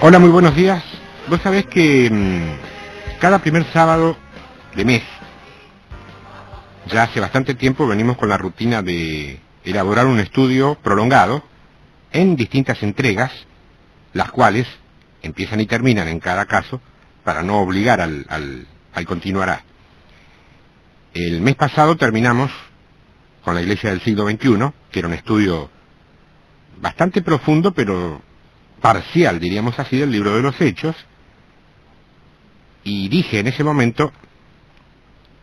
Hola, muy buenos días. Vos sabés que cada primer sábado de mes, ya hace bastante tiempo, venimos con la rutina de elaborar un estudio prolongado en distintas entregas, las cuales empiezan y terminan en cada caso, para no obligar al continuará. El mes pasado terminamos con la Iglesia del siglo XXI, que era un estudio bastante profundo, pero parcial, diríamos así, del libro de los Hechos, y dije en ese momento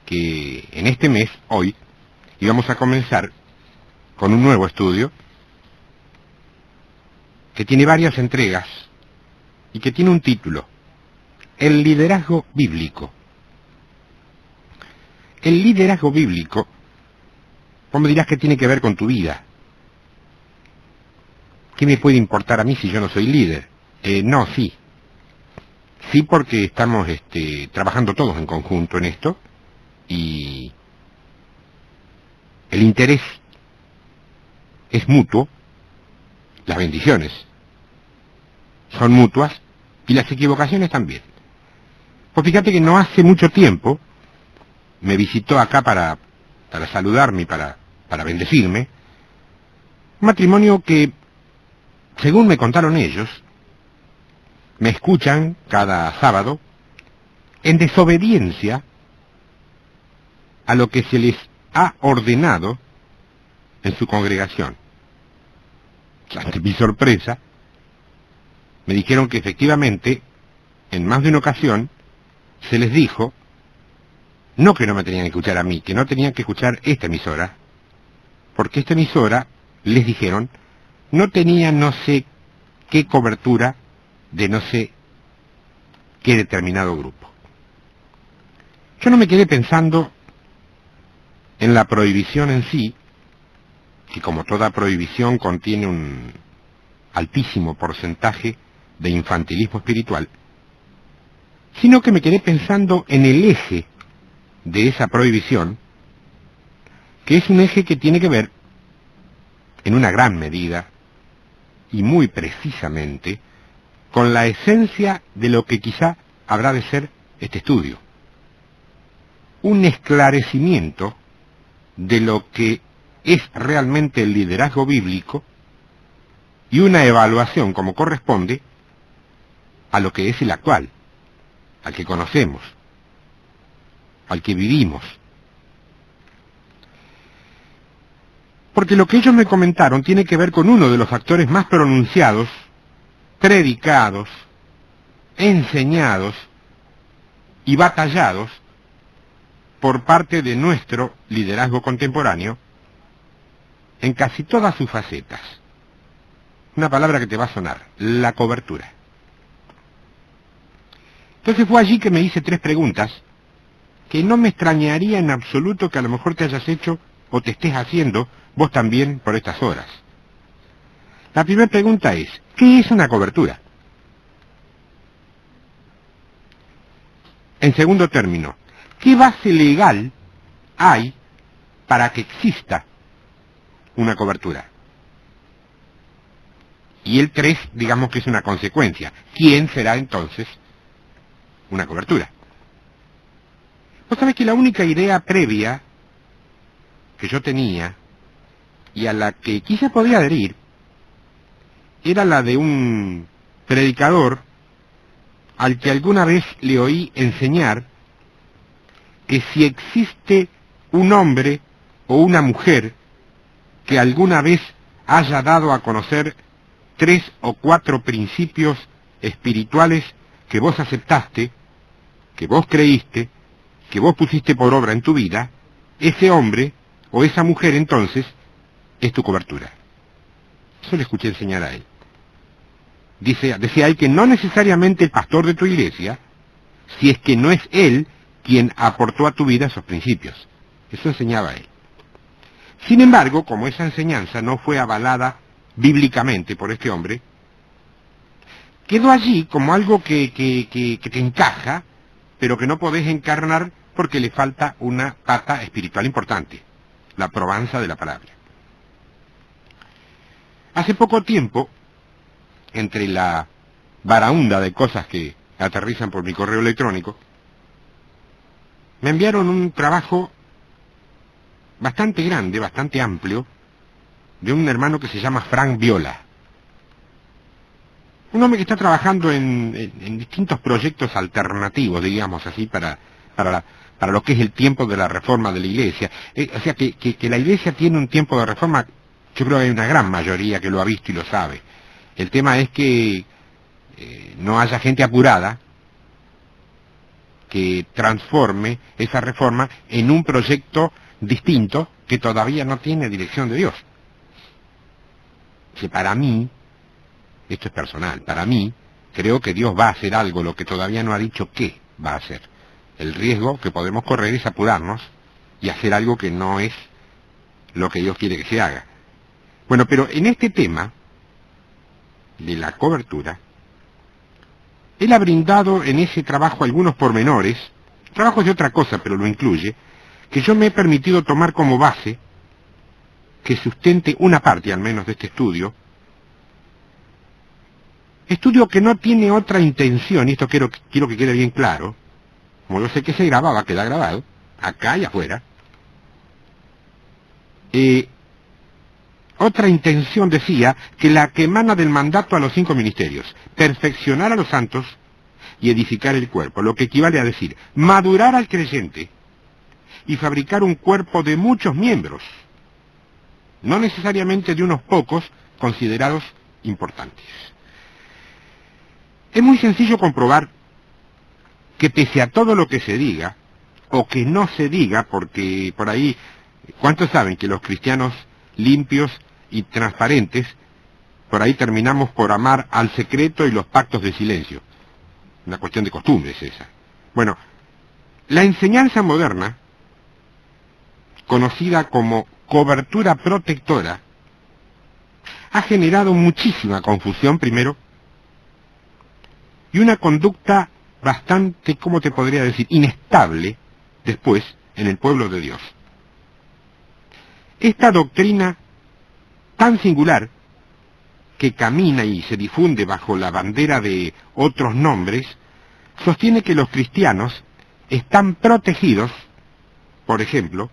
que en este mes, hoy, íbamos a comenzar con un nuevo estudio que tiene varias entregas y que tiene un título: El liderazgo bíblico. El liderazgo bíblico, vos me dirás que tiene que ver con tu vida. ¿Qué me puede importar a mí si yo no soy líder? No, sí. Sí, porque estamos trabajando todos en conjunto en esto, y el interés es mutuo, las bendiciones son mutuas y las equivocaciones también. Pues fíjate que no hace mucho tiempo me visitó acá para saludarme y para bendecirme un matrimonio que, según me contaron ellos, me escuchan cada sábado en desobediencia a lo que se les ha ordenado en su congregación. Ante mi sorpresa, me dijeron que efectivamente, en más de una ocasión, se les dijo, no que no me tenían que escuchar a mí, que no tenían que escuchar esta emisora, porque esta emisora, les dijeron, no tenía no sé qué cobertura de no sé qué determinado grupo. Yo no me quedé pensando en la prohibición en sí, que como toda prohibición contiene un altísimo porcentaje de infantilismo espiritual, sino que me quedé pensando en el eje de esa prohibición, que es un eje que tiene que ver, en una gran medida, y muy precisamente, con la esencia de lo que quizá habrá de ser este estudio. Un esclarecimiento de lo que es realmente el liderazgo bíblico y una evaluación como corresponde a lo que es el actual, al que conocemos, al que vivimos. Porque lo que ellos me comentaron tiene que ver con uno de los factores más pronunciados, predicados, enseñados y batallados por parte de nuestro liderazgo contemporáneo en casi todas sus facetas. Una palabra que te va a sonar: la cobertura. Entonces fue allí que me hice 3 preguntas que no me extrañaría en absoluto que a lo mejor te hayas hecho o te estés haciendo vos también por estas horas. La primera pregunta es: ¿qué es una cobertura? En segundo término, ¿qué base legal hay para que exista una cobertura? Y el 3, digamos que es una consecuencia. ¿Quién será entonces una cobertura? Vos sabés que la única idea previa que yo tenía, y a la que quizá podía adherir, era la de un predicador al que alguna vez le oí enseñar que si existe un hombre o una mujer que alguna vez haya dado a conocer 3 o 4 principios espirituales que vos aceptaste, que vos creíste, que vos pusiste por obra en tu vida, ese hombre o esa mujer entonces es tu cobertura. Eso le escuché enseñar a él. Decía él que no necesariamente el pastor de tu iglesia, si es que no es él quien aportó a tu vida esos principios. Eso enseñaba él. Sin embargo, como esa enseñanza no fue avalada bíblicamente por este hombre, quedó allí como algo que te encaja, pero que no podés encarnar porque le falta una pata espiritual importante: la probanza de la palabra. Hace poco tiempo, entre la baraúnda de cosas que aterrizan por mi correo electrónico, me enviaron un trabajo bastante grande, bastante amplio, de un hermano que se llama Frank Viola. Un hombre que está trabajando en distintos proyectos alternativos, digamos así, para lo que es el tiempo de la reforma de la Iglesia. O sea, que la Iglesia tiene un tiempo de reforma, yo creo que hay una gran mayoría que lo ha visto y lo sabe. El tema es que no haya gente apurada que transforme esa reforma en un proyecto distinto que todavía no tiene dirección de Dios. Que para mí, esto es personal, para mí, creo que Dios va a hacer algo, lo que todavía no ha dicho qué va a hacer. El riesgo que podemos correr es apurarnos y hacer algo que no es lo que Dios quiere que se haga. Bueno, pero en este tema de la cobertura, Él ha brindado en ese trabajo algunos pormenores, trabajo es de otra cosa, pero lo incluye, que yo me he permitido tomar como base, que sustente una parte al menos de este estudio que no tiene otra intención, y esto quiero que quede bien claro, como yo sé que se grababa, queda grabado, acá y afuera. Otra intención decía que la que emana del mandato a los 5 ministerios, perfeccionar a los santos y edificar el cuerpo, lo que equivale a decir, madurar al creyente y fabricar un cuerpo de muchos miembros, no necesariamente de unos pocos considerados importantes. Es muy sencillo comprobar que pese a todo lo que se diga, o que no se diga, porque por ahí, ¿cuántos saben que los cristianos limpios y transparentes, por ahí terminamos por amar al secreto y los pactos de silencio? Una cuestión de costumbres esa. Bueno, la enseñanza moderna, conocida como cobertura protectora, ha generado muchísima confusión primero, y una conducta bastante, ¿cómo te podría decir?, inestable después en el pueblo de Dios. Esta doctrina tan singular, que camina y se difunde bajo la bandera de otros nombres, sostiene que los cristianos están protegidos, por ejemplo,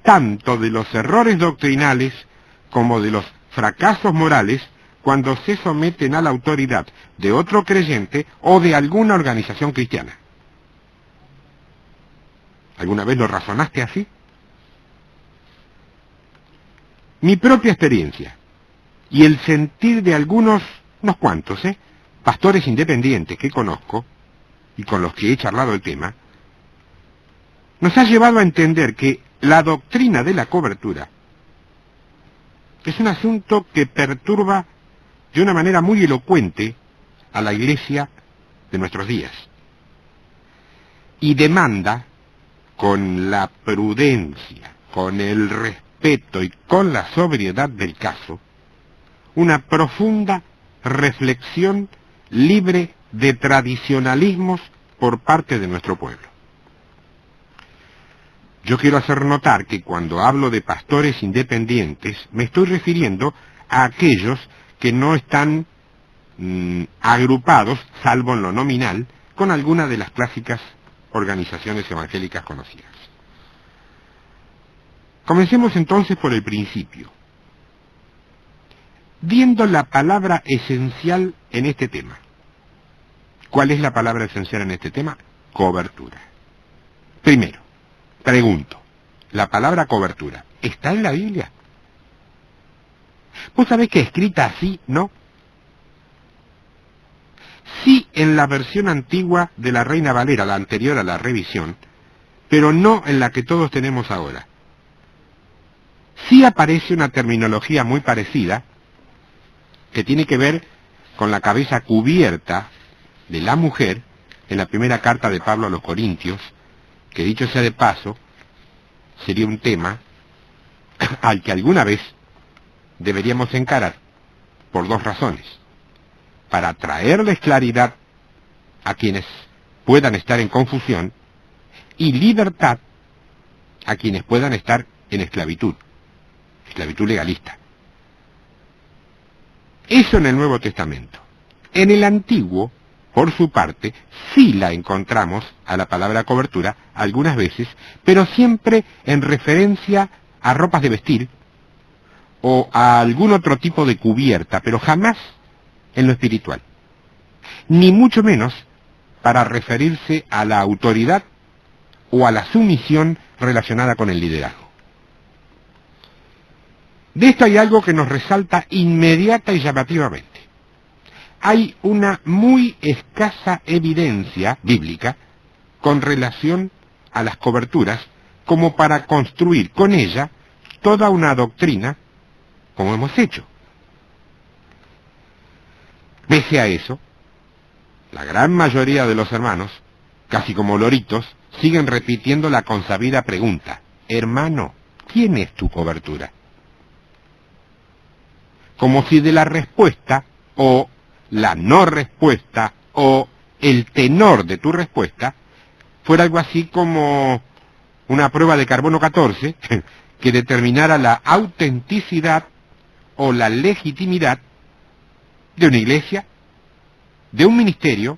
tanto de los errores doctrinales como de los fracasos morales cuando se someten a la autoridad de otro creyente o de alguna organización cristiana. ¿Alguna vez lo razonaste así? Mi propia experiencia y el sentir de unos cuantos, pastores independientes que conozco y con los que he charlado el tema, nos ha llevado a entender que la doctrina de la cobertura es un asunto que perturba de una manera muy elocuente a la Iglesia de nuestros días y demanda, con la prudencia, con el respeto y con la sobriedad del caso, una profunda reflexión libre de tradicionalismos por parte de nuestro pueblo. Yo quiero hacer notar que cuando hablo de pastores independientes, me estoy refiriendo a aquellos que no están agrupados, salvo en lo nominal, con alguna de las clásicas organizaciones evangélicas conocidas. Comencemos entonces por el principio, viendo la palabra esencial en este tema. ¿Cuál es la palabra esencial en este tema? Cobertura. Primero, pregunto, ¿la palabra cobertura está en la Biblia? ¿Vos sabés que escrita así, no? Sí, en la versión antigua de la Reina Valera, la anterior a la revisión, pero no en la que todos tenemos ahora. Sí aparece una terminología muy parecida, que tiene que ver con la cabeza cubierta de la mujer en la primera carta de Pablo a los Corintios, que dicho sea de paso, sería un tema al que alguna vez deberíamos encarar por 2 razones. Para traerles claridad a quienes puedan estar en confusión y libertad a quienes puedan estar en esclavitud legalista. Eso en el Nuevo Testamento. En el Antiguo, por su parte, sí la encontramos a la palabra cobertura algunas veces, pero siempre en referencia a ropas de vestir o a algún otro tipo de cubierta, pero jamás en lo espiritual, ni mucho menos para referirse a la autoridad o a la sumisión relacionada con el liderazgo. De esto hay algo que nos resalta inmediata y llamativamente. Hay una muy escasa evidencia bíblica con relación a las coberturas como para construir con ella toda una doctrina como hemos hecho. Pese a eso, la gran mayoría de los hermanos, casi como loritos, siguen repitiendo la consabida pregunta: hermano, ¿quién es tu cobertura? Como si de la respuesta, o la no respuesta, o el tenor de tu respuesta, fuera algo así como una prueba de carbono 14 que determinara la autenticidad o la legitimidad de una iglesia, de un ministerio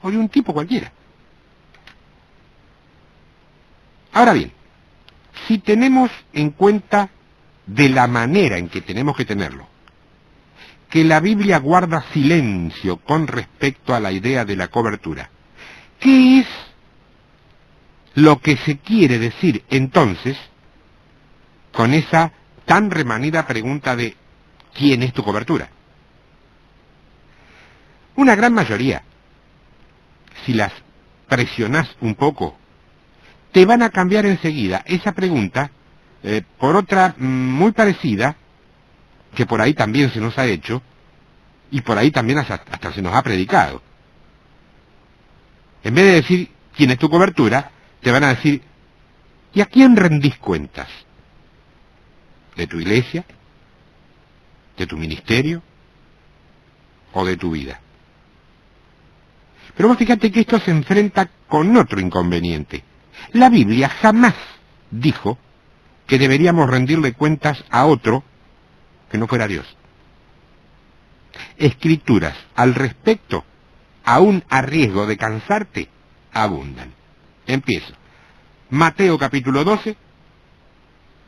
o de un tipo cualquiera. Ahora bien, si tenemos en cuenta de la manera en que tenemos que tenerlo, que la Biblia guarda silencio con respecto a la idea de la cobertura, ¿qué es lo que se quiere decir entonces con esa tan remanida pregunta de ¿quién es tu cobertura? Una gran mayoría, si las presionás un poco, te van a cambiar enseguida esa pregunta por otra muy parecida, que por ahí también se nos ha hecho, y por ahí también hasta se nos ha predicado. En vez de decir ¿quién es tu cobertura?, te van a decir ¿y a quién rendís cuentas? ¿De tu iglesia? ¿De tu ministerio? ¿O de tu vida? Pero vos fíjate que esto se enfrenta con otro inconveniente. La Biblia jamás dijo que deberíamos rendirle cuentas a otro que no fuera Dios. Escrituras al respecto, aún a riesgo de cansarte, abundan. Empiezo. Mateo capítulo 12,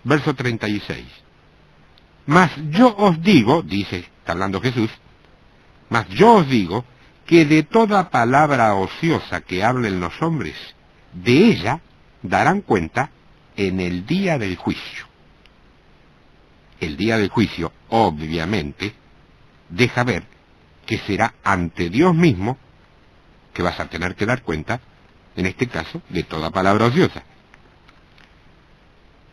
verso 36. Mas yo os digo, dice, está hablando Jesús, mas yo os digo que de toda palabra ociosa que hablen los hombres, de ella darán cuenta en el día del juicio. El día del juicio, obviamente, deja ver que será ante Dios mismo que vas a tener que dar cuenta, en este caso, de toda palabra ociosa.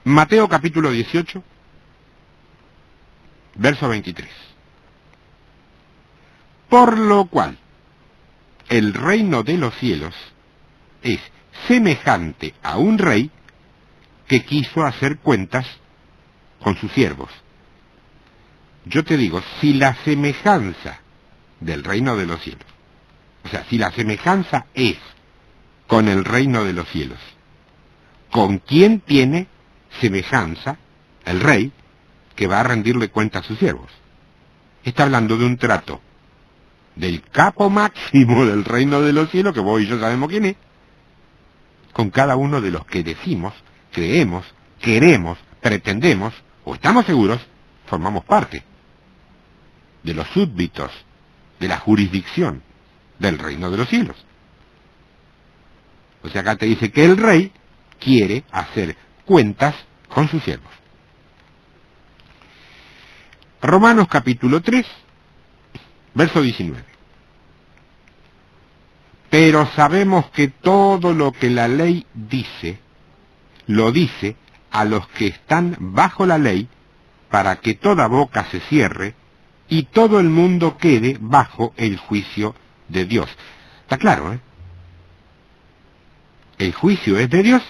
Mateo capítulo 18, verso 23. Por lo cual, el reino de los cielos es semejante a un rey que quiso hacer cuentas con sus siervos. Yo te digo, si la semejanza del reino de los cielos, o sea, si la semejanza es con el reino de los cielos, ¿con quién tiene semejanza el rey que va a rendirle cuenta a sus siervos? Está hablando de un trato del capo máximo del reino de los cielos, que vos y yo sabemos quién es, con cada uno de los que decimos, creemos, queremos, pretendemos, o estamos seguros, formamos parte de los súbditos, de la jurisdicción del reino de los cielos. O sea, acá te dice que el rey quiere hacer cuentas con sus siervos. Romanos capítulo 3, verso 19. Pero sabemos que todo lo que la ley dice, lo dice a los que están bajo la ley, para que toda boca se cierre y todo el mundo quede bajo el juicio de Dios. Está claro, ¿eh? El juicio es de Dios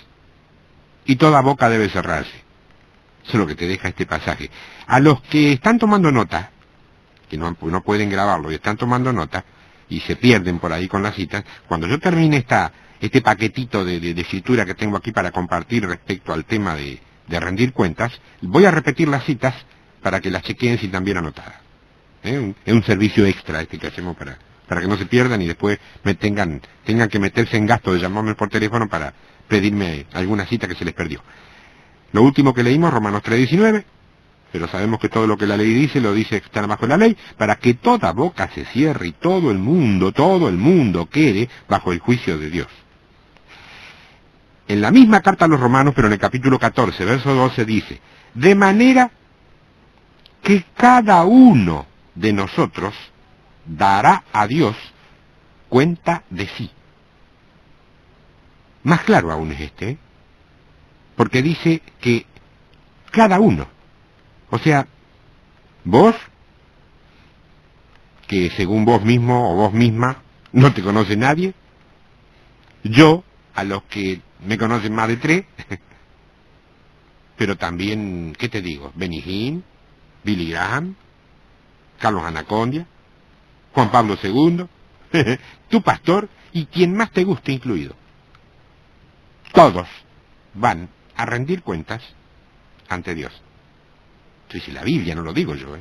y toda boca debe cerrarse. Eso es lo que te deja este pasaje. A los que están tomando nota, que no pueden grabarlo y están tomando nota, y se pierden por ahí con las citas, cuando yo termine este paquetito de escritura que tengo aquí para compartir respecto al tema de rendir cuentas, voy a repetir las citas para que las chequeen si están bien anotadas. Es un servicio extra este que hacemos para que no se pierdan y después tengan que meterse en gasto de llamarme por teléfono para pedirme alguna cita que se les perdió. Lo último que leímos, Romanos 3:19, pero sabemos que todo lo que la ley dice, lo dice que está bajo la ley, para que toda boca se cierre y todo el mundo quede bajo el juicio de Dios. En la misma carta a los Romanos, pero en el capítulo 14, verso 12, dice, de manera que cada uno de nosotros dará a Dios cuenta de sí. Más claro aún es este, porque dice que cada uno, o sea, vos, que según vos mismo o vos misma no te conoce nadie, yo, a los que me conocen más de 3, pero también, ¿qué te digo? Benny Hinn, Billy Graham, Carlos Anacondia, Juan Pablo II, tu pastor y quien más te guste incluido. Todos van a rendir cuentas ante Dios. Si la Biblia, no lo digo yo,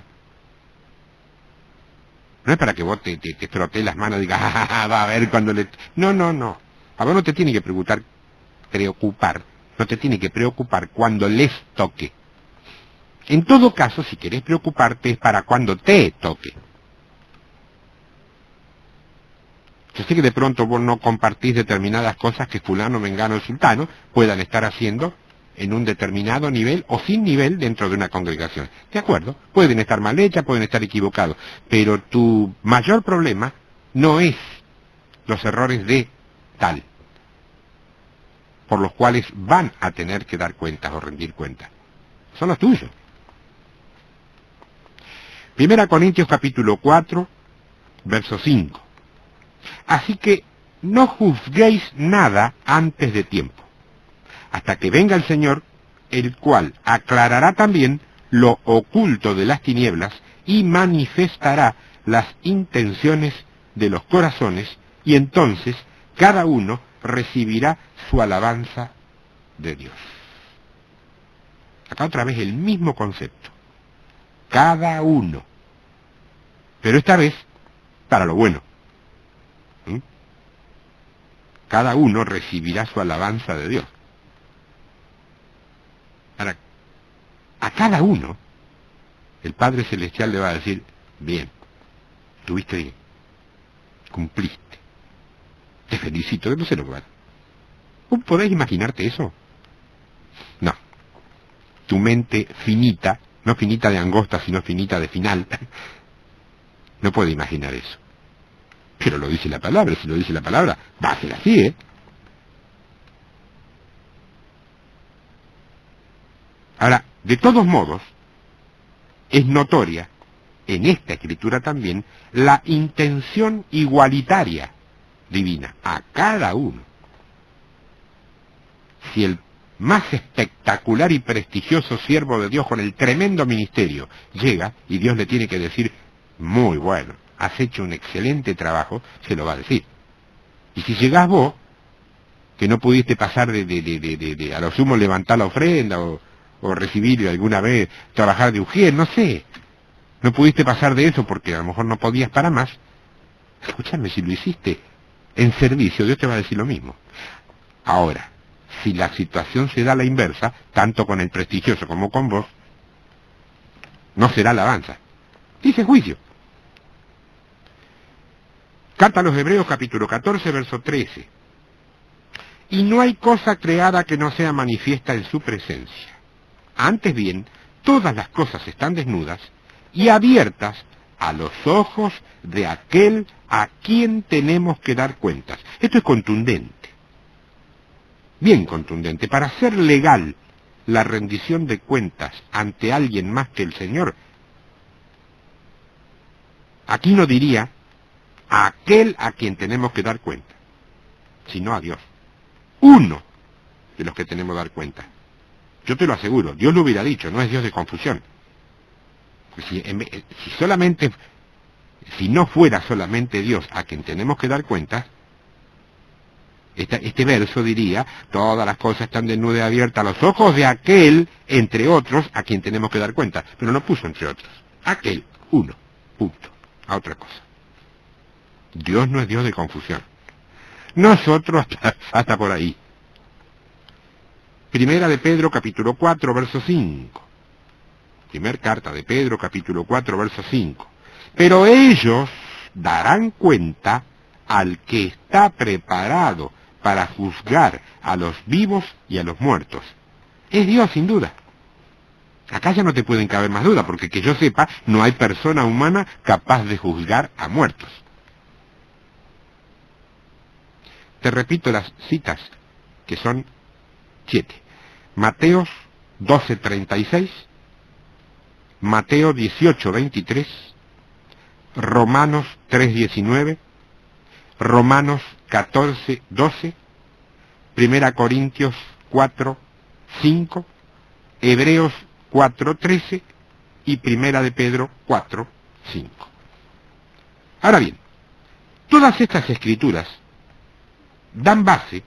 No es para que vos te frotes las manos y digas, va a ver cuando le... No. A vos no te tiene que preocupar, no te tiene que preocupar cuando les toque. En todo caso, si querés preocuparte es para cuando te toque. Yo sé que de pronto vos no compartís determinadas cosas que fulano, mengano o sultano puedan estar haciendo en un determinado nivel o sin nivel dentro de una congregación. ¿De acuerdo? Pueden estar mal hechas, pueden estar equivocados, pero tu mayor problema no es los errores de tal, por los cuales van a tener que dar cuentas o rendir cuentas. Son los tuyos. 1 Corintios capítulo 4, verso 5. Así que no juzguéis nada antes de tiempo, hasta que venga el Señor, el cual aclarará también lo oculto de las tinieblas y manifestará las intenciones de los corazones, y entonces cada uno recibirá su alabanza de Dios. Acá otra vez el mismo concepto. Cada uno. Pero esta vez para lo bueno. Cada uno recibirá su alabanza de Dios. Ahora, a cada uno, el Padre Celestial le va a decir, bien, estuviste bien, cumpliste, te felicito, no sé lo que va. ¿Vos podés imaginarte eso? No. Tu mente finita, no finita de angosta, sino finita de final, no puede imaginar eso. Pero lo dice la palabra, si lo dice la palabra, va a ser así, Ahora, de todos modos, es notoria, en esta escritura también, la intención igualitaria divina, a cada uno. Si el más espectacular y prestigioso siervo de Dios con el tremendo ministerio llega y Dios le tiene que decir, muy bueno, has hecho un excelente trabajo, se lo va a decir. Y si llegás vos, que no pudiste pasar de a lo sumo levantar la ofrenda o recibir alguna vez, trabajar de ujier, no sé, no pudiste pasar de eso porque a lo mejor no podías para más, escúchame, si lo hiciste en servicio, Dios te va a decir lo mismo. Ahora, si la situación se da a la inversa, tanto con el prestigioso como con vos, no será alabanza, dice juicio. Carta a los Hebreos capítulo 14, verso 13. Y no hay cosa creada que no sea manifiesta en su presencia. Antes bien, todas las cosas están desnudas y abiertas a los ojos de aquel a quien tenemos que dar cuentas. Esto es contundente, bien contundente. Para hacer legal la rendición de cuentas ante alguien más que el Señor, aquí no diría a aquel a quien tenemos que dar cuenta, sino a Dios. Uno de los que tenemos que dar cuenta. Yo te lo aseguro, Dios lo hubiera dicho, no es Dios de confusión. Si no fuera solamente Dios a quien tenemos que dar cuenta, este verso diría, todas las cosas están desnudas y abiertas a los ojos de aquel, entre otros, a quien tenemos que dar cuenta. Pero no puso entre otros. Aquel, uno. Punto. A otra cosa. Dios no es Dios de confusión. Nosotros hasta por ahí. Primera de Pedro, capítulo 4, verso 5. Primer carta de Pedro, capítulo 4, verso 5. Pero ellos darán cuenta al que está preparado para juzgar a los vivos y a los muertos. Es Dios, sin duda. Acá ya no te pueden caber más dudas, porque que yo sepa, no hay persona humana capaz de juzgar a muertos. Te repito las citas, que son 7. Mateos 12:36, Mateo 18:23, Romanos 3:19, Romanos 14:12, Primera Corintios 4:5, Hebreos 4:13 y Primera de Pedro 4:5. Ahora bien, todas estas escrituras dan base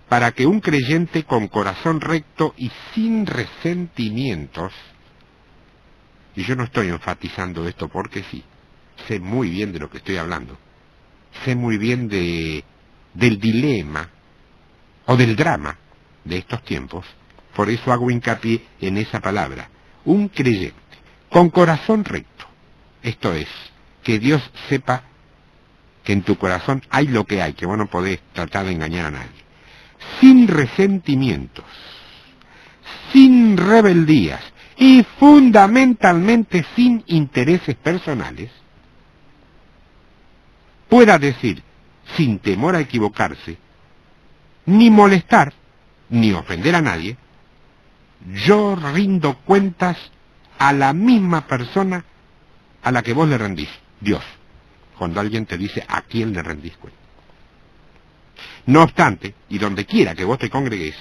para que un creyente con corazón recto y sin resentimientos, y yo no estoy enfatizando esto porque sí, sé muy bien de lo que estoy hablando, sé muy bien del dilema o del drama de estos tiempos, por eso hago hincapié en esa palabra, un creyente con corazón recto, esto es, que Dios sepa que en tu corazón hay lo que hay, que vos no podés tratar de engañar a nadie, sin resentimientos, sin rebeldías y fundamentalmente sin intereses personales, pueda decir, sin temor a equivocarse, ni molestar, ni ofender a nadie, yo rindo cuentas a la misma persona a la que vos le rendís, Dios, cuando alguien te dice a quién le rendís cuentas. No obstante, y donde quiera que vos te congregues,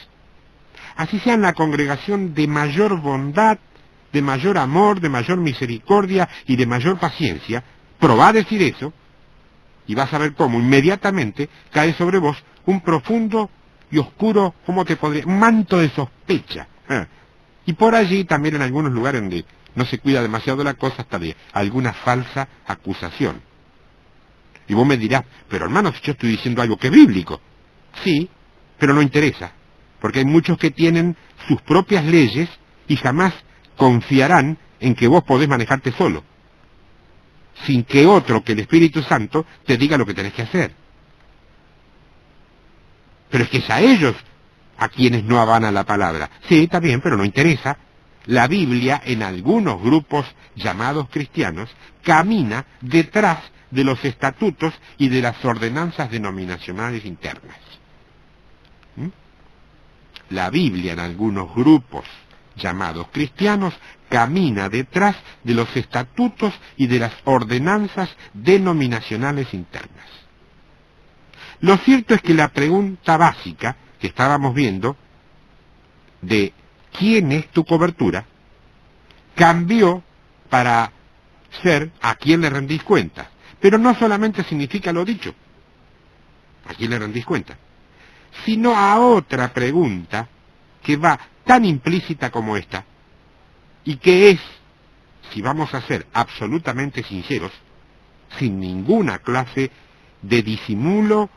así sea en la congregación de mayor bondad, de mayor amor, de mayor misericordia y de mayor paciencia, probá a decir eso, y vas a ver cómo inmediatamente cae sobre vos un profundo y oscuro, ¿cómo te podría? Un manto de sospecha. Y por allí también en algunos lugares donde no se cuida demasiado la cosa, hasta de alguna falsa acusación. Y vos me dirás, pero hermano, si yo estoy diciendo algo que es bíblico. Sí, pero no interesa, porque hay muchos que tienen sus propias leyes y jamás confiarán en que vos podés manejarte solo, sin que otro que el Espíritu Santo te diga lo que tenés que hacer. Pero es que es a ellos a quienes no avana la palabra. Sí, está bien, pero no interesa. La Biblia, en algunos grupos llamados cristianos, camina detrás de los estatutos y de las ordenanzas denominacionales internas. La Biblia, en algunos grupos llamados cristianos, camina detrás de los estatutos y de las ordenanzas denominacionales internas. Lo cierto es que la pregunta básica que estábamos viendo de ¿quién es tu cobertura? Cambió para ser ¿a quién le rendís cuenta? Pero no solamente significa lo dicho, ¿a quién le rendís cuenta?, sino a otra pregunta que va tan implícita como esta, y que es, si vamos a ser absolutamente sinceros, sin ninguna clase de disimulo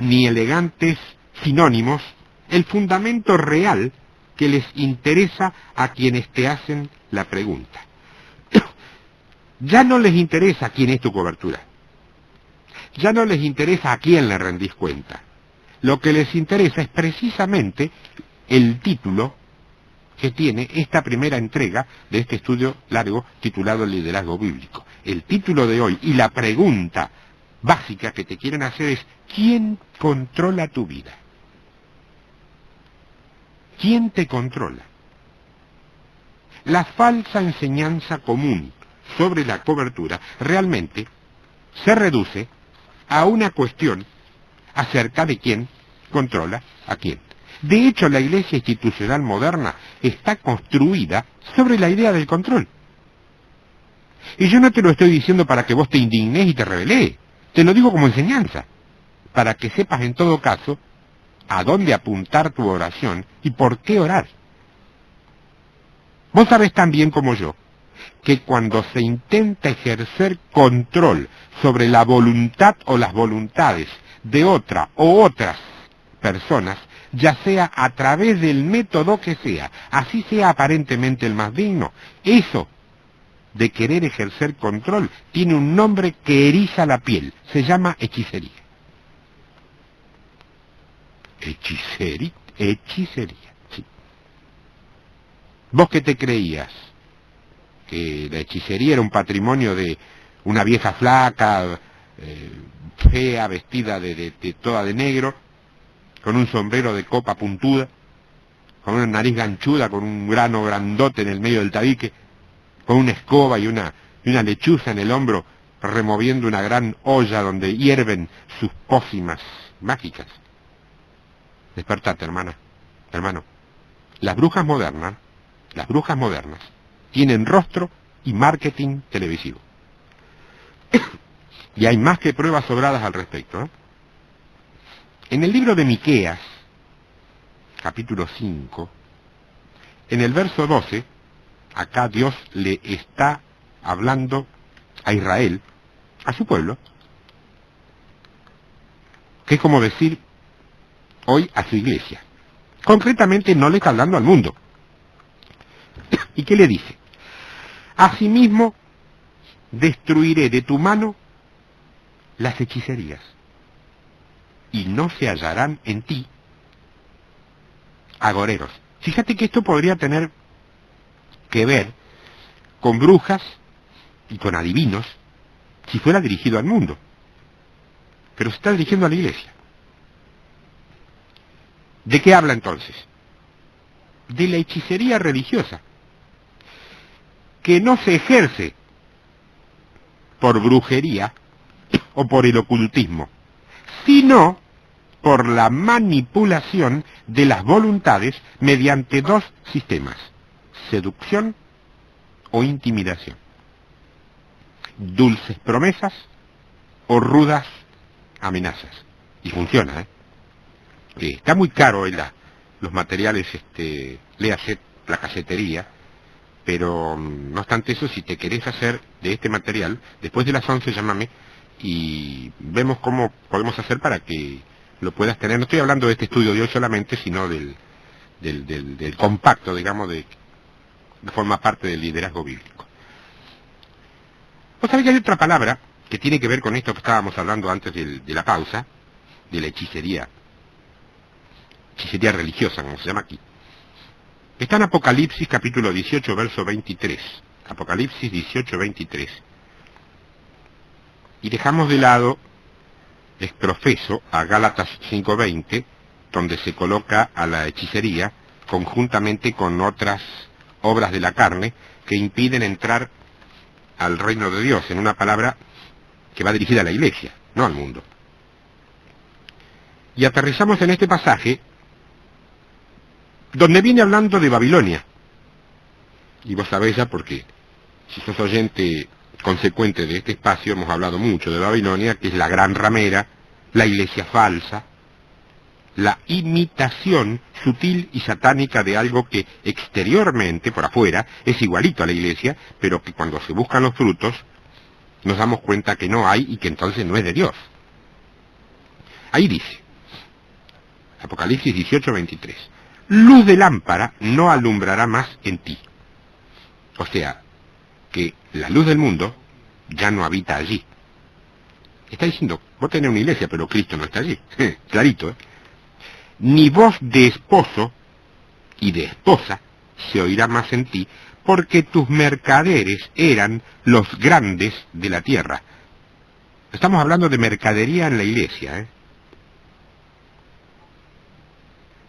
ni elegantes sinónimos, el fundamento real que les interesa a quienes te hacen la pregunta. Ya no les interesa quién es tu cobertura. Ya no les interesa a quién le rendís cuenta. Lo que les interesa es precisamente el título que tiene esta primera entrega de este estudio largo titulado El liderazgo bíblico. El título de hoy y la pregunta básica que te quieren hacer es ¿quién controla tu vida? ¿Quién te controla? La falsa enseñanza común sobre la cobertura realmente se reduce a una cuestión acerca de quién controla a quién. De hecho, la iglesia institucional moderna está construida sobre la idea del control. Y yo no te lo estoy diciendo para que vos te indignes y te rebelés. Te lo digo como enseñanza, para que sepas en todo caso a dónde apuntar tu oración y por qué orar. Vos sabés tan bien como yo que cuando se intenta ejercer control sobre la voluntad o las voluntades de otra o otras personas, ya sea a través del método que sea, así sea aparentemente el más digno, eso de querer ejercer control tiene un nombre que eriza la piel, se llama hechicería. Hechicería, sí. ¿Vos qué te creías? ¿Que la hechicería era un patrimonio de una vieja flaca, fea, vestida de toda de negro, con un sombrero de copa puntuda, con una nariz ganchuda, con un grano grandote en el medio del tabique, con una escoba y una lechuza en el hombro, removiendo una gran olla donde hierven sus pócimas mágicas? Despertate, hermana, hermano. Las brujas modernas tienen rostro y marketing televisivo. Y hay más que pruebas sobradas al respecto, ¿eh? En el libro de Miqueas, capítulo 5, en el verso 12, acá Dios le está hablando a Israel, a su pueblo, que es como decir hoy a su iglesia. Concretamente no le está hablando al mundo. ¿Y qué le dice? Asimismo, destruiré de tu mano las hechicerías, y no se hallarán en ti agoreros. Fíjate que esto podría tener que ver con brujas y con adivinos si fuera dirigido al mundo, pero se está dirigiendo a la iglesia. ¿De qué habla entonces? De la hechicería religiosa, que no se ejerce por brujería o por el ocultismo, sino por la manipulación de las voluntades mediante dos sistemas: seducción o intimidación, dulces promesas o rudas amenazas. Y funciona, ¿eh? Está muy caro hoy los materiales, léase la casetería, pero no obstante eso, si te querés hacer de este material, después de las 11 llámame y vemos cómo podemos hacer para que lo puedas tener. No estoy hablando de este estudio de hoy solamente, sino del compacto, digamos, que forma parte del liderazgo bíblico. Vos sabés que hay otra palabra que tiene que ver con esto que estábamos hablando antes de la pausa, de la hechicería religiosa, como se llama aquí. Está en Apocalipsis capítulo 18, verso 23. Apocalipsis 18, 23. Y dejamos de lado, exprofeso, a Gálatas 5:20, donde se coloca a la hechicería conjuntamente con otras obras de la carne que impiden entrar al reino de Dios, en una palabra que va dirigida a la iglesia, no al mundo. Y aterrizamos en este pasaje donde viene hablando de Babilonia. Y vos sabés ya, porque si sos oyente consecuente de este espacio, hemos hablado mucho de Babilonia, que es la gran ramera, la iglesia falsa, la imitación sutil y satánica de algo que exteriormente, por afuera, es igualito a la iglesia, pero que cuando se buscan los frutos, nos damos cuenta que no hay y que entonces no es de Dios. Ahí dice, Apocalipsis 18, 23, luz de lámpara no alumbrará más en ti. O sea, que la luz del mundo ya no habita allí. Está diciendo, vos tenés una iglesia, pero Cristo no está allí. Clarito, ¿eh? Ni voz de esposo y de esposa se oirá más en ti, porque tus mercaderes eran los grandes de la tierra. Estamos hablando de mercadería en la iglesia, ¿eh?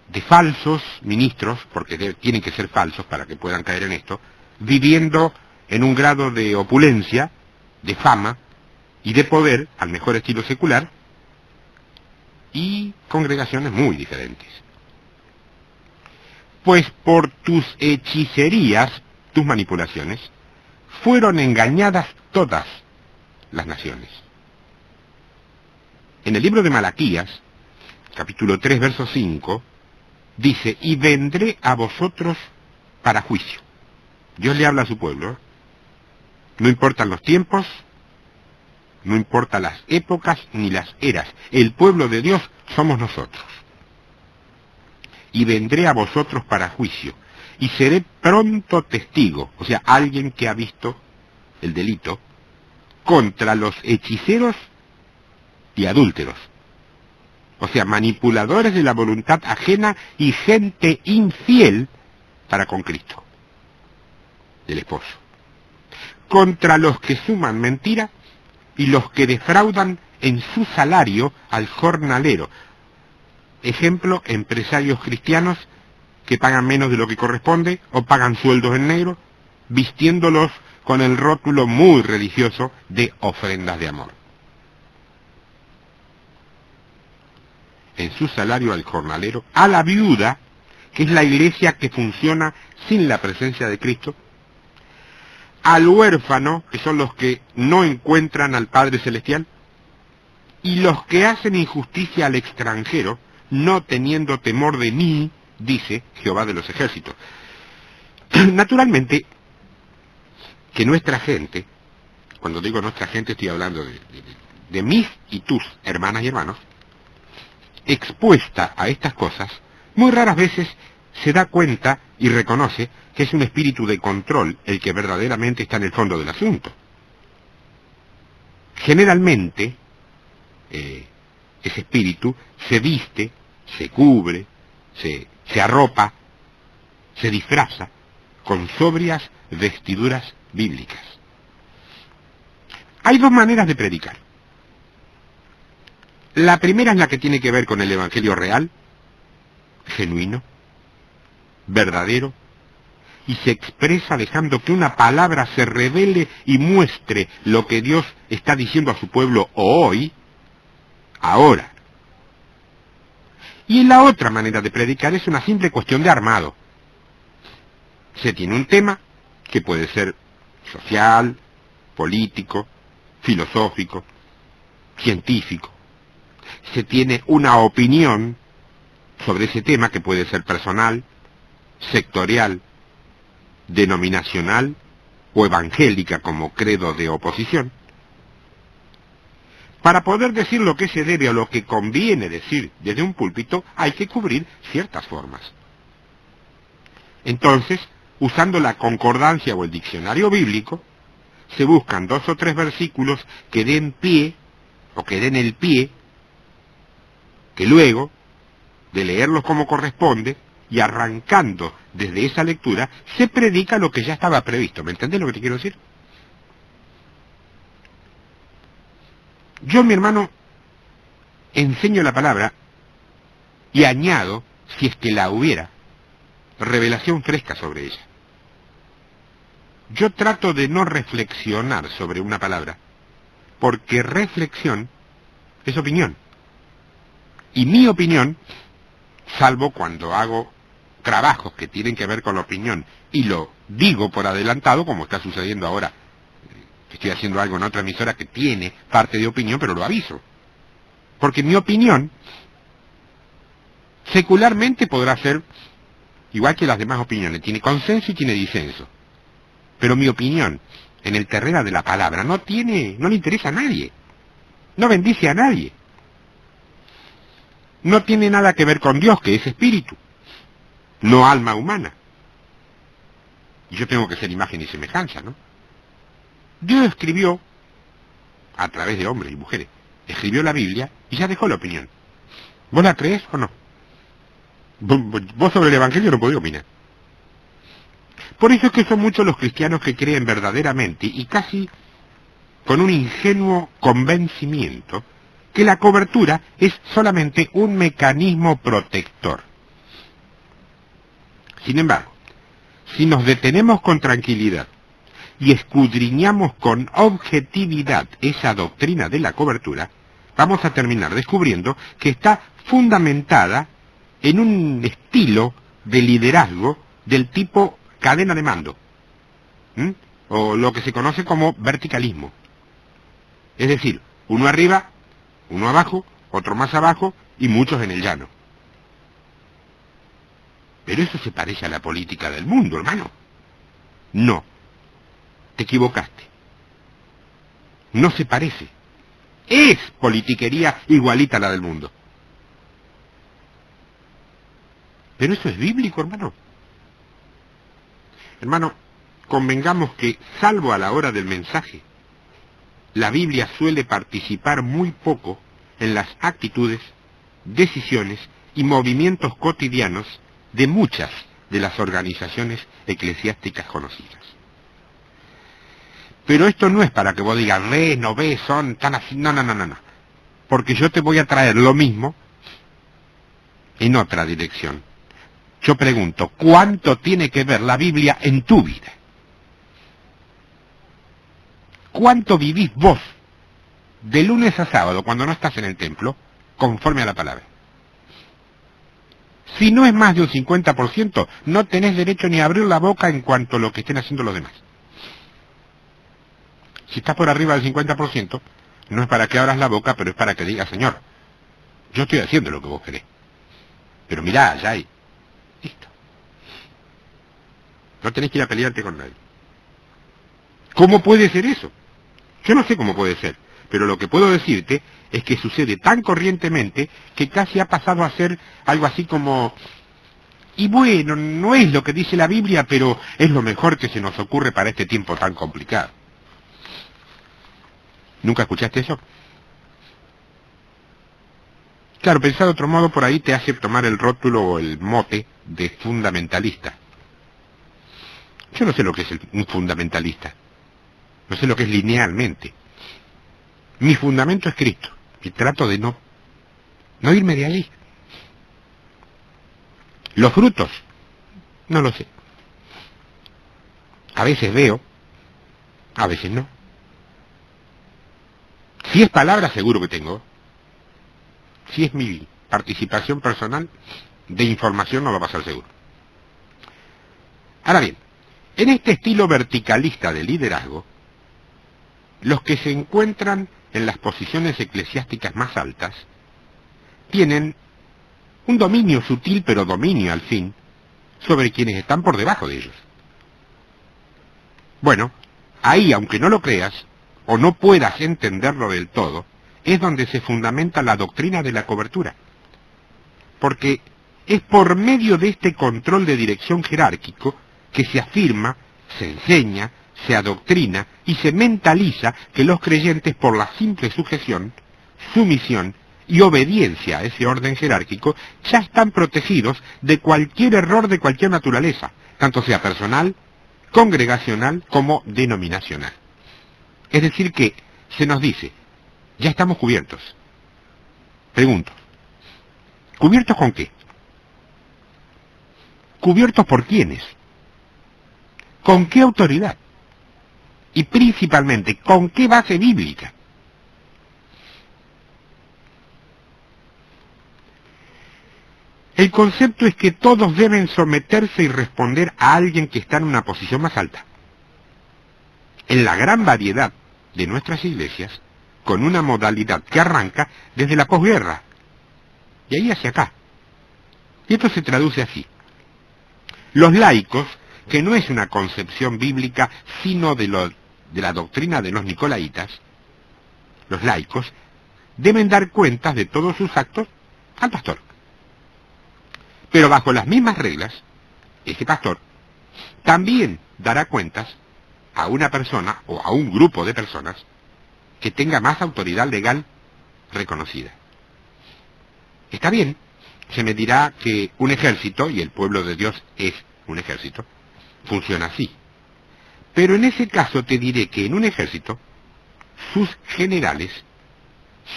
De falsos ministros, porque tienen que ser falsos para que puedan caer en esto, viviendo en un grado de opulencia, de fama y de poder, al mejor estilo secular, y congregaciones muy diferentes. Pues por tus hechicerías, tus manipulaciones, fueron engañadas todas las naciones. En el libro de Malaquías, capítulo 3, verso 5, dice, y vendré a vosotros para juicio. Dios le habla a su pueblo, ¿eh? No importan los tiempos, no importan las épocas ni las eras. El pueblo de Dios somos nosotros. Y vendré a vosotros para juicio, y seré pronto testigo, o sea, alguien que ha visto el delito, contra los hechiceros y adúlteros. O sea, manipuladores de la voluntad ajena y gente infiel para con Cristo, el esposo. Contra los que suman mentira y los que defraudan en su salario al jornalero. Ejemplo, empresarios cristianos que pagan menos de lo que corresponde o pagan sueldos en negro, vistiéndolos con el rótulo muy religioso de ofrendas de amor. En su salario al jornalero, a la viuda, que es la iglesia que funciona sin la presencia de Cristo, al huérfano, que son los que no encuentran al Padre Celestial, y los que hacen injusticia al extranjero, no teniendo temor de mí, dice Jehová de los ejércitos. Naturalmente, que nuestra gente, cuando digo nuestra gente estoy hablando de mis y tus hermanas y hermanos, expuesta a estas cosas, muy raras veces se da cuenta y reconoce que es un espíritu de control el que verdaderamente está en el fondo del asunto. Generalmente, ese espíritu se viste, se cubre, se arropa, se disfraza con sobrias vestiduras bíblicas. Hay dos maneras de predicar. La primera es la que tiene que ver con el evangelio real, genuino, verdadero, y se expresa dejando que una palabra se revele y muestre lo que Dios está diciendo a su pueblo hoy, ahora. Y la otra manera de predicar es una simple cuestión de armado. Se tiene un tema que puede ser social, político, filosófico, científico. Se tiene una opinión sobre ese tema que puede ser personal, sectorial, denominacional o evangélica como credo de oposición. Para poder decir lo que se debe o lo que conviene decir desde un púlpito, hay que cubrir ciertas formas. Entonces, usando la concordancia o el diccionario bíblico, se buscan 2 o 3 versículos que den pie, o que den el pie, que luego, de leerlos como corresponde, y arrancando desde esa lectura, se predica lo que ya estaba previsto. ¿Me entendés lo que te quiero decir? Yo, mi hermano, enseño la palabra y añado, si es que la hubiera, revelación fresca sobre ella. Yo trato de no reflexionar sobre una palabra, porque reflexión es opinión. Y mi opinión, salvo cuando hago trabajos que tienen que ver con la opinión, y lo digo por adelantado, como está sucediendo ahora, que estoy haciendo algo en otra emisora que tiene parte de opinión, pero lo aviso. Porque mi opinión, secularmente podrá ser igual que las demás opiniones, tiene consenso y tiene disenso. Pero mi opinión, en el terreno de la palabra, no le interesa a nadie. No bendice a nadie. No tiene nada que ver con Dios, que es espíritu, no alma humana. Y yo tengo que ser imagen y semejanza, ¿no? Dios escribió, a través de hombres y mujeres, escribió la Biblia y ya dejó la opinión. ¿Vos la creés o no? Vos sobre el Evangelio no podés opinar. Por eso es que son muchos los cristianos que creen verdaderamente y casi con un ingenuo convencimiento que la cobertura es solamente un mecanismo protector. Sin embargo, si nos detenemos con tranquilidad y escudriñamos con objetividad esa doctrina de la cobertura, vamos a terminar descubriendo que está fundamentada en un estilo de liderazgo del tipo cadena de mando, o lo que se conoce como verticalismo. Es decir, uno arriba, uno abajo, otro más abajo y muchos en el llano. Pero eso se parece a la política del mundo, hermano. No, te equivocaste. No se parece. Es politiquería igualita a la del mundo. Pero eso es bíblico, hermano. Hermano, convengamos que, salvo a la hora del mensaje, la Biblia suele participar muy poco en las actitudes, decisiones y movimientos cotidianos de muchas de las organizaciones eclesiásticas conocidas. Pero esto no es para que vos digas, ves, no ves, son tan así, no. Porque yo te voy a traer lo mismo en otra dirección. Yo pregunto, ¿cuánto tiene que ver la Biblia en tu vida? ¿Cuánto vivís vos, de lunes a sábado, cuando no estás en el templo, conforme a la palabra? Si no es más de un 50%, no tenés derecho ni a abrir la boca en cuanto a lo que estén haciendo los demás. Si estás por arriba del 50%, no es para que abras la boca, pero es para que digas, Señor, yo estoy haciendo lo que vos querés. Pero mirá, allá hay. Listo. No tenés que ir a pelearte con nadie. ¿Cómo puede ser eso? Yo no sé cómo puede ser, pero lo que puedo decirte es que sucede tan corrientemente que casi ha pasado a ser algo así como... Y bueno, no es lo que dice la Biblia, pero es lo mejor que se nos ocurre para este tiempo tan complicado. ¿Nunca escuchaste eso? Claro, pensado de otro modo, por ahí te hace tomar el rótulo o el mote de fundamentalista. Yo no sé lo que es un fundamentalista. No sé lo que es linealmente. Mi fundamento es Cristo. Y trato de no irme de allí. Los frutos, no lo sé. A veces veo, a veces no. Si es palabra, seguro que tengo. Si es mi participación personal, de información no va a pasar seguro. Ahora bien, en este estilo verticalista de liderazgo, los que se encuentran en las posiciones eclesiásticas más altas tienen un dominio sutil, pero dominio al fin, sobre quienes están por debajo de ellos. Bueno, ahí, aunque no lo creas, o no puedas entenderlo del todo, es donde se fundamenta la doctrina de la cobertura. Porque es por medio de este control de dirección jerárquico que se afirma, se enseña, se adoctrina y se mentaliza que los creyentes, por la simple sujeción, sumisión y obediencia a ese orden jerárquico, ya están protegidos de cualquier error de cualquier naturaleza, tanto sea personal, congregacional como denominacional. Es decir que se nos dice, ya estamos cubiertos. Pregunto, ¿cubiertos con qué? ¿Cubiertos por quiénes? ¿Con qué autoridad? Y principalmente, ¿con qué base bíblica? El concepto es que todos deben someterse y responder a alguien que está en una posición más alta. En la gran variedad de nuestras iglesias, con una modalidad que arranca desde la posguerra, y ahí hacia acá. Y esto se traduce así. Los laicos, que no es una concepción bíblica, sino de la doctrina de los nicolaitas, los laicos deben dar cuentas de todos sus actos al pastor. Pero bajo las mismas reglas, ese pastor también dará cuentas a una persona o a un grupo de personas que tenga más autoridad legal reconocida. Está bien, se me dirá que un ejército, y el pueblo de Dios es un ejército, funciona así. Pero en ese caso te diré que en un ejército, sus generales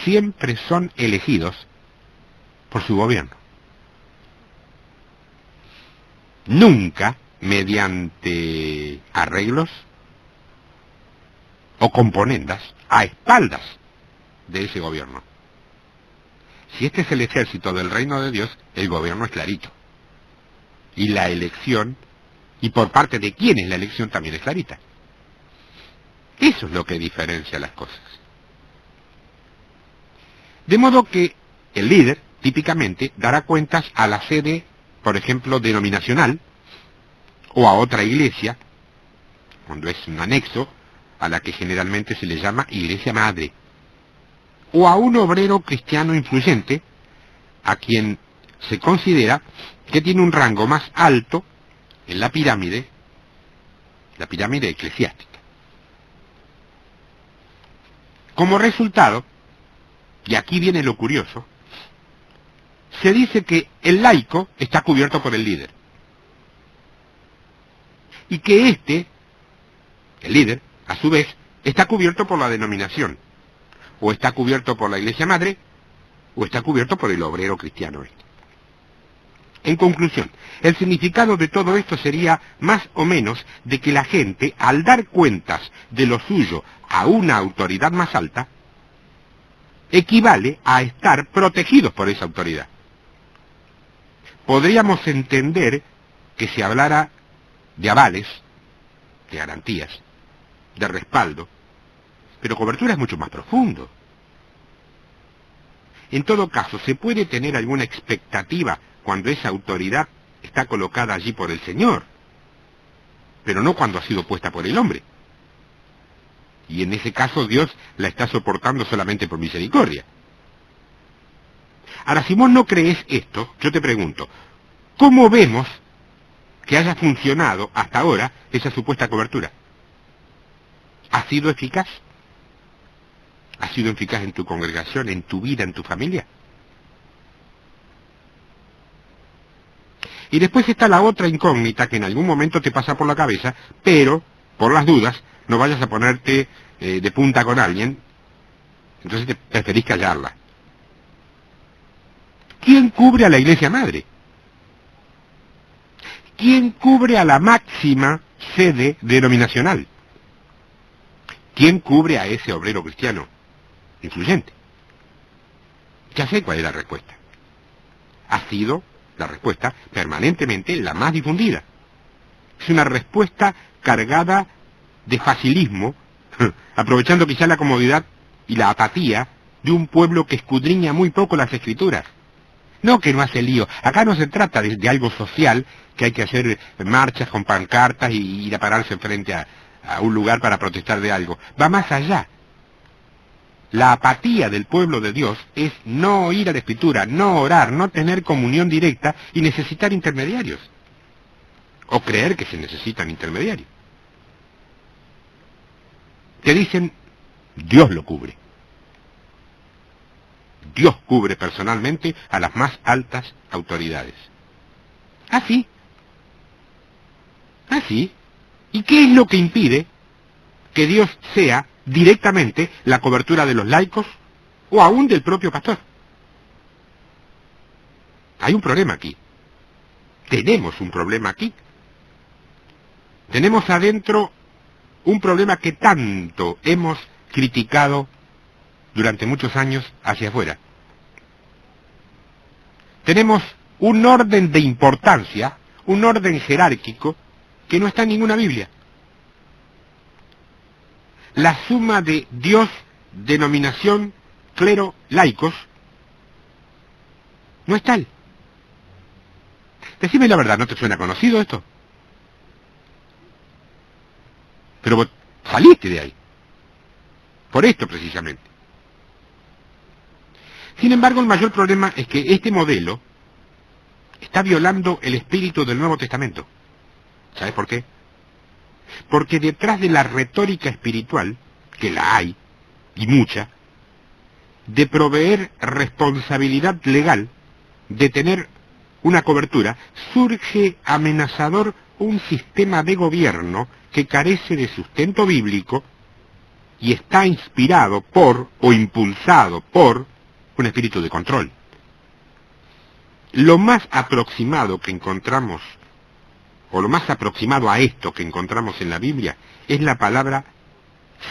siempre son elegidos por su gobierno. Nunca mediante arreglos o componendas a espaldas de ese gobierno. Si este es el ejército del reino de Dios, el gobierno es clarito. Y la elección, y por parte de quién es la elección, también es clarita. Eso es lo que diferencia las cosas. De modo que el líder, típicamente, dará cuentas a la sede, por ejemplo, denominacional, o a otra iglesia, cuando es un anexo, a la que generalmente se le llama iglesia madre, o a un obrero cristiano influyente, a quien se considera que tiene un rango más alto en la pirámide eclesiástica. Como resultado, y aquí viene lo curioso, se dice que el laico está cubierto por el líder, y que el líder, a su vez, está cubierto por la denominación, o está cubierto por la iglesia madre, o está cubierto por el obrero cristiano. En conclusión, el significado de todo esto sería más o menos de que la gente, al dar cuentas de lo suyo a una autoridad más alta, equivale a estar protegidos por esa autoridad. Podríamos entender que se hablara de avales, de garantías, de respaldo, pero cobertura es mucho más profundo. En todo caso, se puede tener alguna expectativa cuando esa autoridad está colocada allí por el Señor, pero no cuando ha sido puesta por el hombre. Y en ese caso Dios la está soportando solamente por misericordia. Ahora, si vos no crees esto, yo te pregunto, ¿cómo vemos que haya funcionado hasta ahora esa supuesta cobertura? ¿Ha sido eficaz? ¿Ha sido eficaz en tu congregación, en tu vida, en tu familia? Y después está la otra incógnita que en algún momento te pasa por la cabeza, pero, por las dudas, no vayas a ponerte de punta con alguien, entonces te preferís callarla. ¿Quién cubre a la iglesia madre? ¿Quién cubre a la máxima sede denominacional? ¿Quién cubre a ese obrero cristiano influyente? Ya sé cuál es la respuesta. Ha sido la respuesta permanentemente la más difundida. Es una respuesta cargada de facilismo, aprovechando quizá la comodidad y la apatía de un pueblo que escudriña muy poco las escrituras. No que no hace lío. Acá no se trata de algo social, que hay que hacer marchas con pancartas y ir a pararse frente a un lugar para protestar de algo. Va más allá. La apatía del pueblo de Dios es no ir a la Escritura, no orar, no tener comunión directa y necesitar intermediarios. O creer que se necesitan intermediarios. Te dicen, Dios lo cubre. Dios cubre personalmente a las más altas autoridades. ¿Así? ¿Así? ¿Y qué es lo que impide que Dios sea directamente la cobertura de los laicos o aún del propio pastor? Hay un problema aquí. Tenemos un problema aquí. Tenemos adentro un problema que tanto hemos criticado durante muchos años hacia afuera. Tenemos un orden de importancia, un orden jerárquico que no está en ninguna Biblia. La suma de Dios, denominación, clero, laicos, no es tal. Decime la verdad, ¿no te suena conocido esto? Pero vos saliste de ahí. Por esto precisamente. Sin embargo, el mayor problema es que este modelo está violando el espíritu del Nuevo Testamento. ¿Sabes por qué? Porque detrás de la retórica espiritual, que la hay, y mucha, de proveer responsabilidad legal, de tener una cobertura, surge amenazador un sistema de gobierno que carece de sustento bíblico y está inspirado por, o impulsado por, un espíritu de control. Lo más aproximado que encontramos, o lo más aproximado a esto que encontramos en la Biblia, es la palabra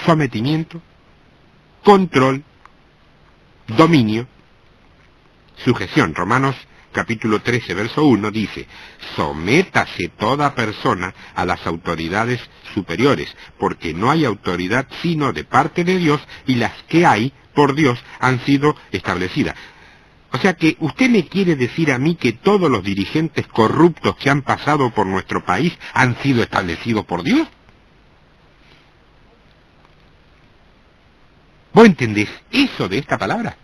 sometimiento, control, dominio, sujeción. Romanos capítulo 13, verso 1 dice, sométase toda persona a las autoridades superiores, porque no hay autoridad sino de parte de Dios, y las que hay por Dios han sido establecidas. O sea que usted me quiere decir a mí que todos los dirigentes corruptos que han pasado por nuestro país han sido establecidos por Dios. ¿Vos entendés eso de esta palabra?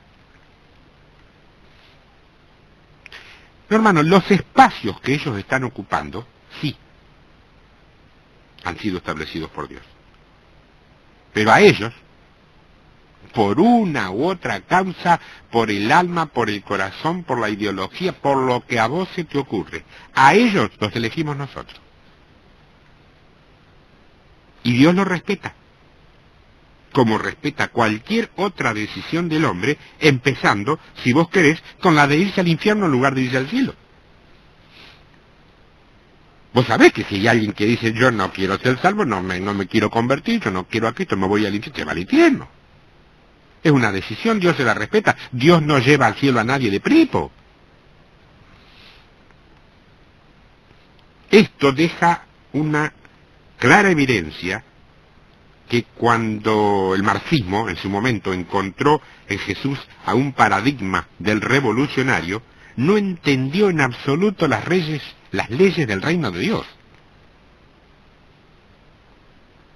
No, hermano, los espacios que ellos están ocupando, sí, han sido establecidos por Dios. Pero a ellos, por una u otra causa, por el alma, por el corazón, por la ideología, por lo que a vos se te ocurre, a ellos los elegimos nosotros. Y Dios los respeta, como respeta cualquier otra decisión del hombre, empezando, si vos querés, con la de irse al infierno en lugar de irse al cielo. Vos sabés que si hay alguien que dice, yo no quiero ser salvo, no me quiero convertir, yo no quiero a Cristo, me voy al infierno, se va al infierno. Es una decisión, Dios se la respeta. Dios no lleva al cielo a nadie de prepo. Esto deja una clara evidencia que cuando el marxismo en su momento encontró en Jesús a un paradigma del revolucionario, no entendió en absoluto las leyes del reino de Dios.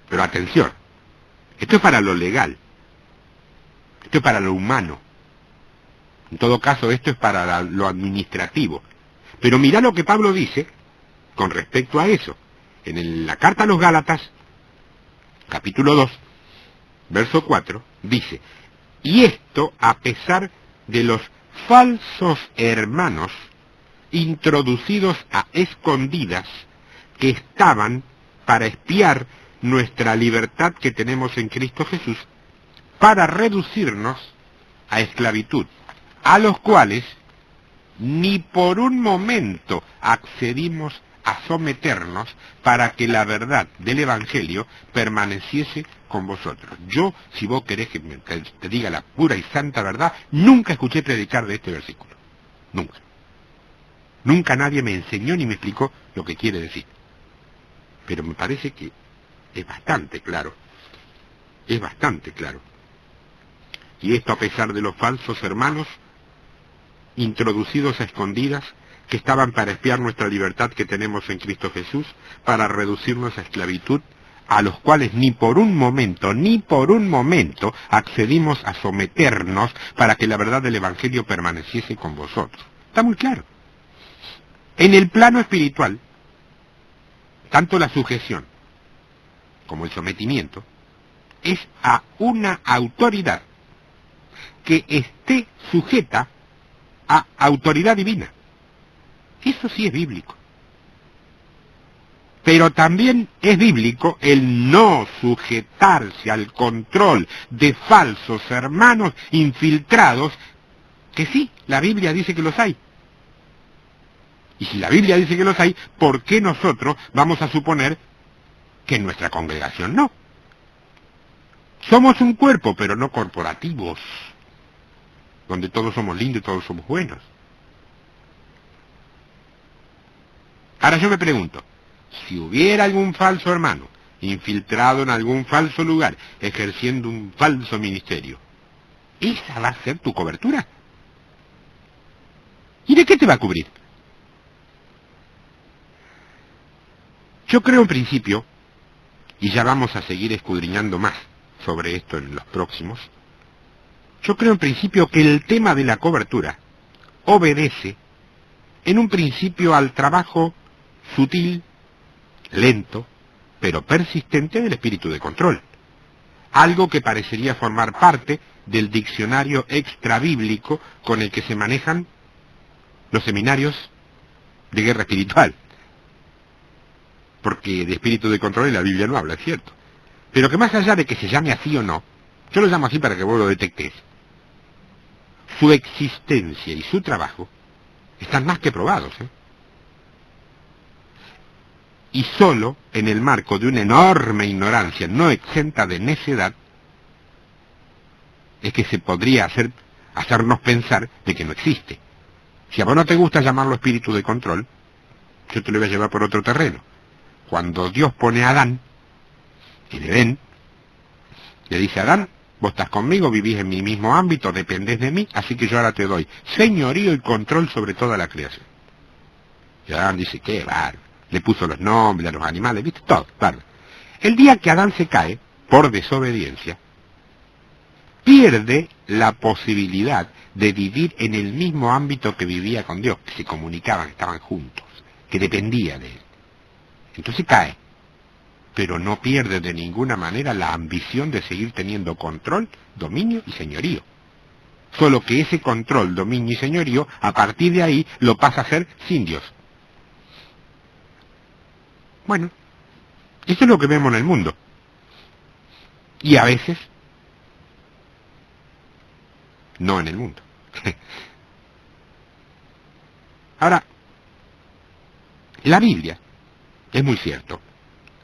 Pero atención, esto es para lo legal, esto es para lo humano, en todo caso esto es para lo administrativo. Pero mirá lo que Pablo dice con respecto a eso. En la carta a los Gálatas, capítulo 2, verso 4, dice, y esto a pesar de los falsos hermanos introducidos a escondidas que estaban para espiar nuestra libertad que tenemos en Cristo Jesús, para reducirnos a esclavitud, a los cuales ni por un momento accedimos a someternos para que la verdad del Evangelio permaneciese con vosotros. Yo, si vos querés que te diga la pura y santa verdad, nunca escuché predicar de este versículo. Nunca. Nunca nadie me enseñó ni me explicó lo que quiere decir. Pero me parece que es bastante claro. Es bastante claro. Y esto a pesar de los falsos hermanos introducidos a escondidas que estaban para espiar nuestra libertad que tenemos en Cristo Jesús, para reducirnos a esclavitud, a los cuales ni por un momento accedimos a someternos para que la verdad del Evangelio permaneciese con vosotros. Está muy claro. En el plano espiritual, tanto la sujeción como el sometimiento es a una autoridad que esté sujeta a autoridad divina. Eso sí es bíblico. Pero también es bíblico el no sujetarse al control de falsos hermanos infiltrados, que sí, la Biblia dice que los hay. Y si la Biblia dice que los hay, ¿por qué nosotros vamos a suponer que en nuestra congregación no? Somos un cuerpo, pero no corporativos, donde todos somos lindos y todos somos buenos. Ahora yo me pregunto, si hubiera algún falso hermano infiltrado en algún falso lugar, ejerciendo un falso ministerio, ¿esa va a ser tu cobertura? ¿Y de qué te va a cubrir? Yo creo en principio, y ya vamos a seguir escudriñando más sobre esto en los próximos, yo creo en principio que el tema de la cobertura obedece en un principio al trabajo sutil, lento, pero persistente del espíritu de control. Algo que parecería formar parte del diccionario extrabíblico con el que se manejan los seminarios de guerra espiritual. Porque de espíritu de control en la Biblia no habla, es cierto. Pero que más allá de que se llame así o no, yo lo llamo así para que vos lo detectes, su existencia y su trabajo están más que probados, Y solo en el marco de una enorme ignorancia no exenta de necedad es que se podría hacernos pensar de que no existe. Si a vos no te gusta llamarlo espíritu de control, yo te lo voy a llevar por otro terreno. Cuando Dios pone a Adán en Edén, le dice a Adán, vos estás conmigo, vivís en mi mismo ámbito, dependés de mí, así que yo ahora te doy señorío y control sobre toda la creación. Y Adán dice, qué bárbaro. Le puso los nombres a los animales, ¿viste? Todo, bárbaro. El día que Adán se cae, por desobediencia, pierde la posibilidad de vivir en el mismo ámbito que vivía con Dios, que se comunicaban, que estaban juntos, que dependía de él. Entonces cae, pero no pierde de ninguna manera la ambición de seguir teniendo control, dominio y señorío. Solo que ese control, dominio y señorío, a partir de ahí, lo pasa a ser sin Dios. Bueno, eso es lo que vemos en el mundo. Y a veces, no en el mundo. Ahora, la Biblia, es muy cierto,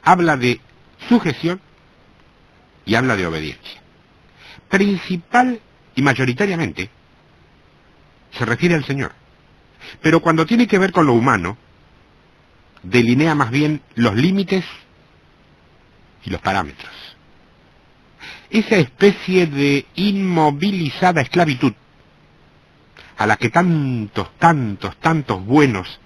habla de sujeción y habla de obediencia. Principal y mayoritariamente se refiere al Señor. Pero cuando tiene que ver con lo humano, delinea más bien los límites y los parámetros. Esa especie de inmovilizada esclavitud a la que tantos buenos,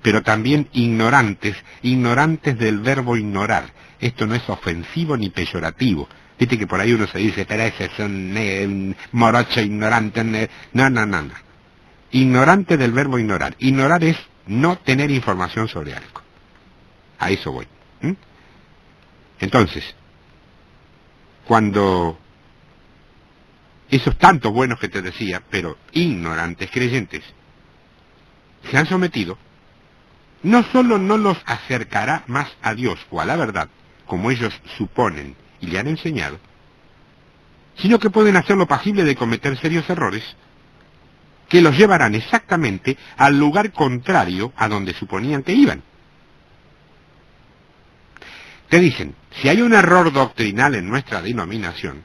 pero también ignorantes del verbo ignorar. Esto no es ofensivo ni peyorativo. Viste que por ahí uno se dice, pero ese es un morocho ignorante. No. Ignorante del verbo ignorar. Ignorar es no tener información sobre algo. A eso voy. Entonces, cuando esos tantos buenos que te decía, pero ignorantes creyentes, se han sometido, no solo no los acercará más a Dios o a la verdad, como ellos suponen y le han enseñado, sino que pueden hacerlo pasible de cometer serios errores que los llevarán exactamente al lugar contrario a donde suponían que iban. Te dicen, si hay un error doctrinal en nuestra denominación,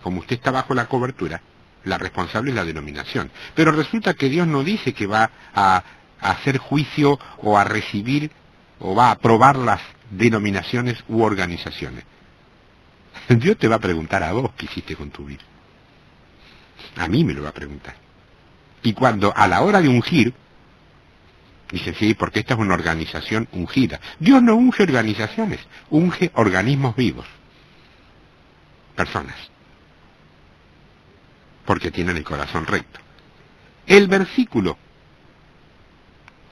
como usted está bajo la cobertura, la responsable es la denominación. Pero resulta que Dios no dice que va a hacer juicio o a recibir o va a aprobar las denominaciones u organizaciones. Dios te va a preguntar a vos qué hiciste con tu vida. A mí me lo va a preguntar. Y cuando a la hora de ungir, dice, sí, porque esta es una organización ungida. Dios no unge organizaciones, unge organismos vivos. Personas. Porque tienen el corazón recto. El versículo,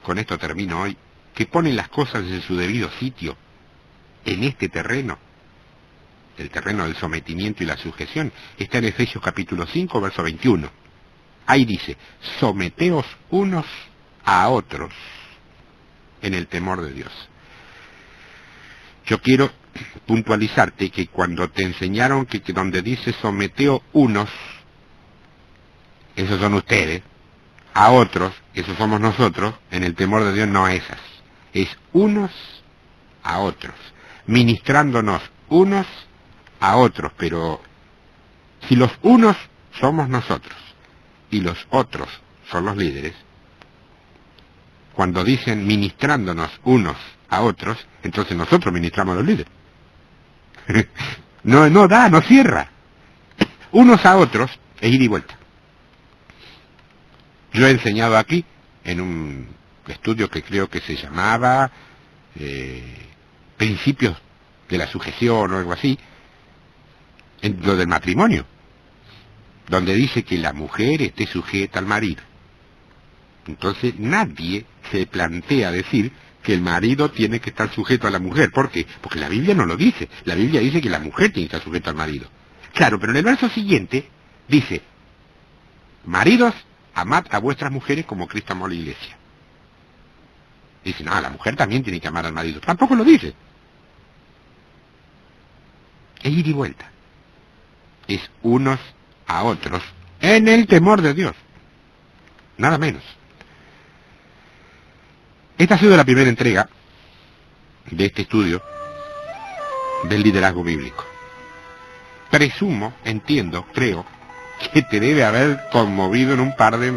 con esto termino hoy, que pone las cosas en su debido sitio, en este terreno, el terreno del sometimiento y la sujeción, está en Efesios capítulo 5, verso 21. Ahí dice, someteos unos a otros en el temor de Dios. Yo quiero puntualizarte que cuando te enseñaron que donde dice someteo unos, esos son ustedes, a otros, esos somos nosotros, en el temor de Dios no esas, es unos a otros, ministrándonos unos a otros, pero si los unos somos nosotros y los otros son los líderes, cuando dicen ministrándonos unos a otros, entonces nosotros ministramos a los líderes. No cierra. Unos a otros es ida y vuelta. Yo he enseñado aquí, en un estudio que creo que se llamaba Principios de la Sujeción o algo así, en lo del matrimonio, donde dice que la mujer esté sujeta al marido. Entonces nadie se plantea decir que el marido tiene que estar sujeto a la mujer. ¿Por qué? Porque la Biblia no lo dice. La Biblia dice que la mujer tiene que estar sujeta al marido. Claro, pero en el verso siguiente dice, maridos, amad a vuestras mujeres como Cristo amó a la iglesia. Dice, no, la mujer también tiene que amar al marido. Tampoco lo dice. Es ir y vuelta. Es unos a otros en el temor de Dios. Nada menos. Esta ha sido la primera entrega de este estudio del liderazgo bíblico. Presumo, entiendo, creo, que te debe haber conmovido en un par de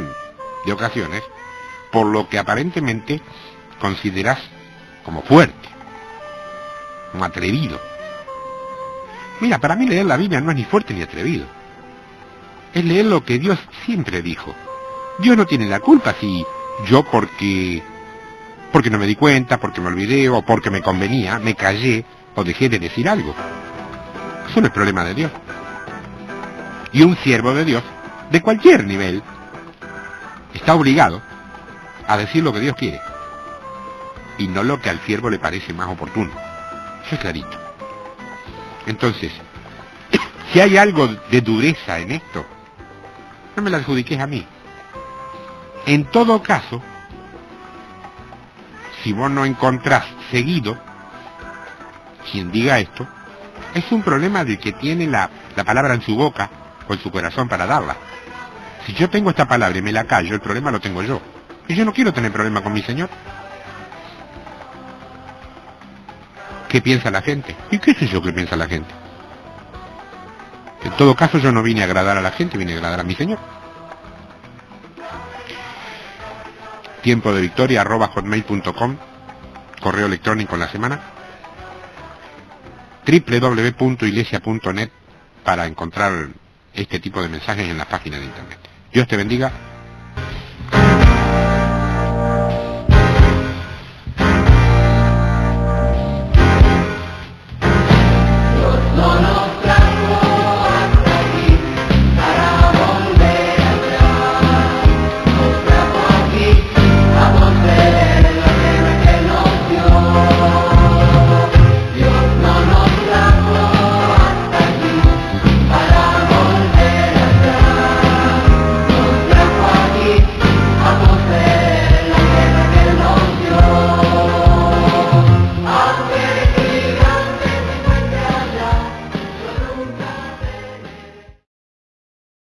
ocasiones, por lo que aparentemente consideras como fuerte, como atrevido. Mira, para mí leer la Biblia no es ni fuerte ni atrevido. Es leer lo que Dios siempre dijo. Dios no tiene la culpa si yo porque no me di cuenta, porque me olvidé o porque me convenía, me callé o dejé de decir algo. Eso no es problema de Dios. Y un siervo de Dios, de cualquier nivel, está obligado a decir lo que Dios quiere, y no lo que al siervo le parece más oportuno. Eso es clarito. Entonces, si hay algo de dureza en esto, no me la adjudiques a mí. En todo caso, si vos no encontrás seguido quien diga esto, es un problema del que tiene la palabra en su boca o en su corazón para darla. Si yo tengo esta palabra y me la callo, el problema lo tengo yo. Y yo no quiero tener problema con mi Señor. ¿Qué piensa la gente? ¿Y qué sé yo qué piensa la gente? En todo caso, yo no vine a agradar a la gente, vine a agradar a mi Señor. Tiempo de Victoria @hotmail.com, correo electrónico en la semana, www.iglesia.net para encontrar este tipo de mensajes en las páginas de internet. Dios te bendiga.